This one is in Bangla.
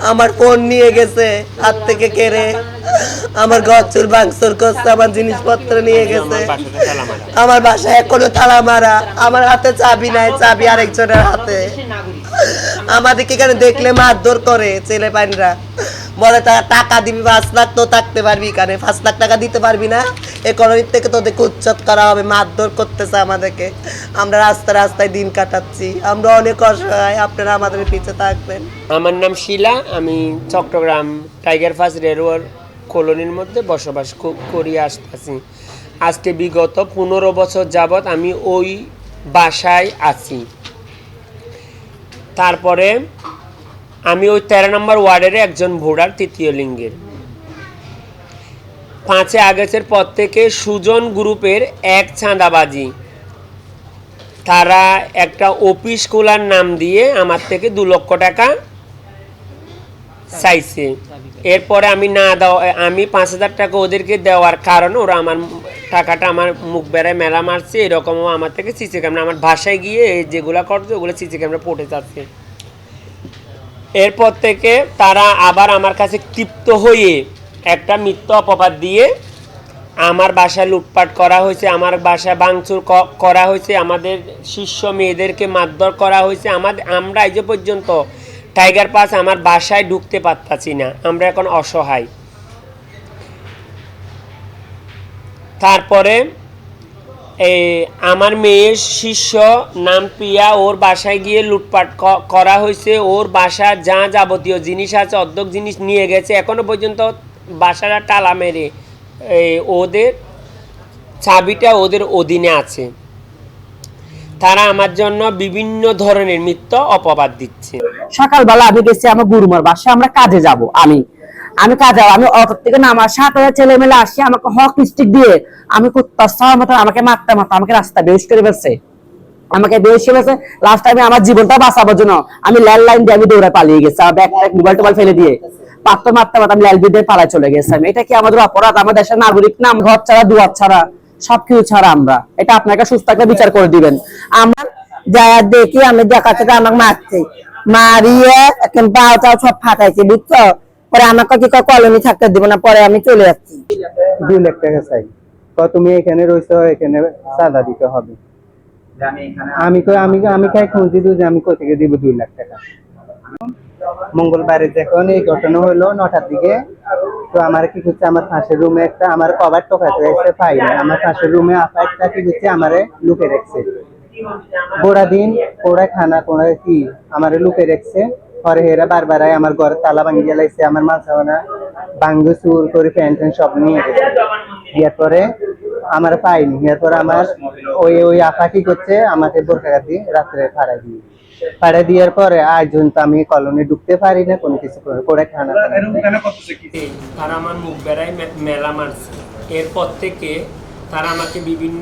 আমার ফোন নিয়ে গেছে হাত থেকে কেড়ে, আমার ঘর চুর ভাঙচুর করছে, আমার জিনিসপত্র নিয়ে গেছে। আমার বাসায় এখনো তালা মারা, আমার হাতে চাবি নাই, চাবি আরেকজনের হাতে। আমাদেরকে এখানে দেখলে মারধর করে ছেলে পাইনরা, বলে তারা টাকা দিবি 5 লাখ তো থাকতে পারবি এখানে, 5 লাখ টাকা দিতে পারবি না, ইকোনমিক থেকে তোদেরকে উচ্ছেদ করা হবে, মারধর করতেছে আমাদেরকে। আমরা রাস্তায় রাস্তায় দিন কাটাচ্ছি, আমরা অনেক অসহায়, আপনারা আমাদের পিছিয়ে থাকবেন। আমার নাম শিলা, আমি চট্টগ্রাম টাইগার পাস রেলওয়ে কলোনির মধ্যে বসবাস করি আসতেছি। আজকে বিগত 15 বছর যাবৎ আমি ওই বাসায় আছি। তারপরে আমি ওই 13 নম্বর ওয়ার্ডের একজন ভোটার, তৃতীয় লিঙ্গের। 5 আগস্টের পর থেকে সুজন গ্রুপের এক চাঁদাবাজি, তারা একটা অফিস খোলার নাম দিয়ে আমার থেকে 2 লক্ষ টাকা চাইছে। এরপরে আমি না দেওয়া, আমি 5,000 টাকা ওদেরকে দেওয়ার কারণে ওরা আমার টাকাটা আমার মুখ বেড়ায় মেলা মারছে। এরকমও আমার থেকে সিসি ক্যামেরা, আমার বাসায় গিয়ে যেগুলো করছে ওগুলো সিসি ক্যামেরা পড়ে যাচ্ছে। এরপর থেকে তারা আবার আমার কাছে ক্ষিপ্ত হয়ে একটা মিথ্যা অপবাদ দিয়ে আমার বাসায় লুটপাট করা হয়েছে, আমার বাসায় ভাঙচুর করা হয়েছে, আমাদের শিষ্য মেয়েদেরকে মারধর করা হয়েছে। আমরা এই যে পর্যন্ত টাইগার পাস আমার বাসায় ঢুকতে পারতাছি না, আমরা এখন অসহায়। তারপরে আমার মেয়ের শিষ্য নাম প্রিয়া, ওর বাসায় গিয়ে লুটপাট করা হয়েছে। ওর বাসার যা যাবতীয় জিনিস আছে অর্ধেক জিনিস নিয়ে গেছে। এখনো পর্যন্ত বাসাটা তালা মেরে ওদের চাবিটা ওদের অধীনে আছে। তারা আমার জন্য বিভিন্ন ধরনের মিথ্যা অপবাদ দিচ্ছে। সকালবেলা আমি গেছি আমার গুরুমার বাসায়, আমরা কাজে যাব। আমি কাজে, আমি অটো থেকে নামার সাথে ছেলে মেলে আসি, আমাকে হক স্টিক দিয়ে আমি কুত্তার মতো আমাকে মারতে মারতে আমাকে রাস্তা বেশ করে ফেলছে, আমাকে বেশ ফেলেছে। লাস্ট টাইমে আমার জীবনটা বাঁচাবার জন্য আমি ল্যান্ডলাইন দিয়ে আমি দৌড়ে পালিয়ে গেছি, আমার ব্যাগ মোবাইল টোবাইল ফেলে দিয়ে পাত্র মারতে মারতে আমি ল্যালবি দিয়ে পালায় চলে গেছি। এটা কি আমাদের অপরাধ? আমার দেশের নাগরিক না, ঘর ছাড়া দুয়ার ছাড়া সবকিছু ছাড়া আমরা, এটা আপনাকে সুস্থ একটা বিচার করে দিবেন। আমার যা দেখি আমি দেখা থেকে আমাকে মারছে, মারিয়ে এখন পাও টাও সব ফাটাইছে, বুঝছো? পরে আমাকে কি কলোনি থাকতে দিব না, পরে আমি চলে যাচ্ছি। 2 লাখ টাকা চাই, তুমি এখানে রয়েছো, এখানে চাঁদা দিতে হবে। আমি খাই খুঁজি যে আমি কোথেকে দিব 2 লাখ টাকা। মঙ্গলবারে যখন এই ঘটনা হলো 9টার দিকে, তো আমার কি করছে, আমার পাশের রুমে একটা আমার কভার টোকাতে এসে পাই না, আমার পাশের রুমে আপা একটা কি করছে আমারে লুকে রাখছে। গোড়া দিন ওরা খানা কোনা কি আমারে লুকে রাখছে। পরে হেরা বারবার আমার ঘরে তালা ভাঙি গেলাইছে, আমার মাছাওয়ানা ভাঙ্গু চুর করে প্যান্ট সব নিয়ে গেছে। এরপরে আমার পাইনি, এরপরে আমার ওই আপা কি করছে আমাকে বোরখা দিয়ে রাত্রে পাড়া দেওয়ার পরে আজ আমি কলোনি ঢুকতে পারি না, কোনো কিছু করে খানা। তারা আমার মুখ বেড়ায় মেলা মারছে। এরপর থেকে তারা আমাকে বিভিন্ন